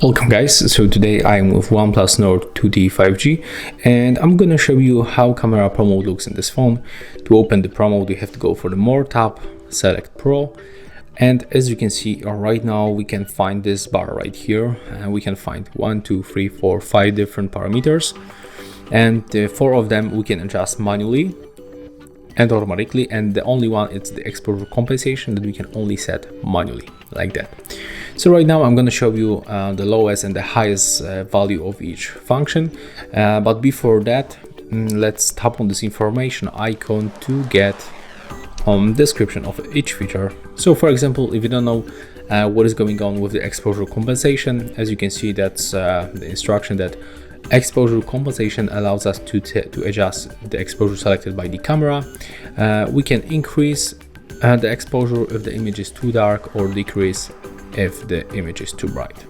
Welcome guys, so today I'm with OnePlus Nord 2T 5G and I'm gonna show you how camera pro mode looks in this phone. To open the pro mode you have to go for the More tab, select Pro, and as you can see right now we can find this bar right here and we can find 1, 2, 3, 4, 5 different parameters, and 4 of them we can adjust manually and automatically, and the only one it's the exposure compensation that we can only set manually like that. So right now I'm going to show you the lowest and the highest value of each function, but before that let's tap on this information icon to get description of each feature. So for example, if you don't know what is going on with the exposure compensation, as you can see that's the instruction that exposure compensation allows us to adjust the exposure selected by the camera. We can increase the exposure if the image is too dark, or decrease if the image is too bright.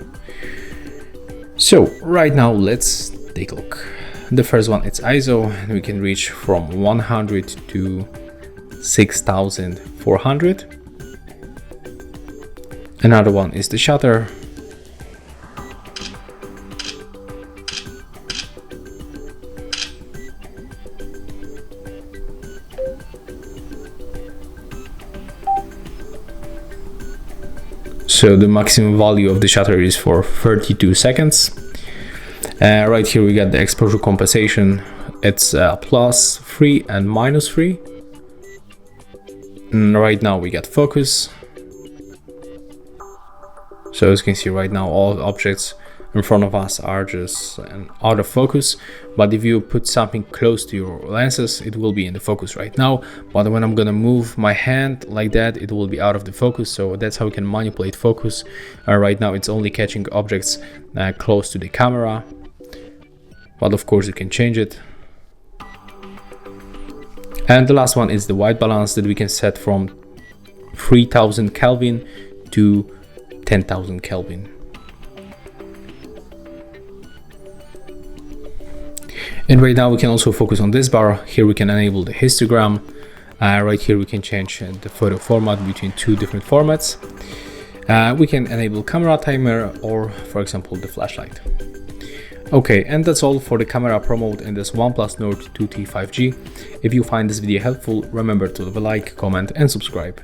So right now let's take a look. The first one, it's ISO, and we can reach from 100 to 6400. Another one is the shutter. So the maximum value of the shutter is for 32 seconds. Right here we got the exposure compensation. It's +3 and -3. And right now we got focus. So as you can see right now all objects in front of us are just out of focus, but if you put something close to your lenses it will be in the focus right now, but when I'm gonna move my hand like that it will be out of the focus. So that's how we can manipulate focus. Right now it's only catching objects close to the camera, but of course you can change it. And the last one is the white balance that we can set from 3000 Kelvin to 10,000 Kelvin. And right now we can also focus on this bar. Here we can enable the histogram. Right here we can change the photo format between 2 different formats. We can enable camera timer, or for example the flashlight. Okay, and that's all for the camera pro mode in this OnePlus Nord 2T 5G. If you find this video helpful, remember to leave a like, comment and subscribe.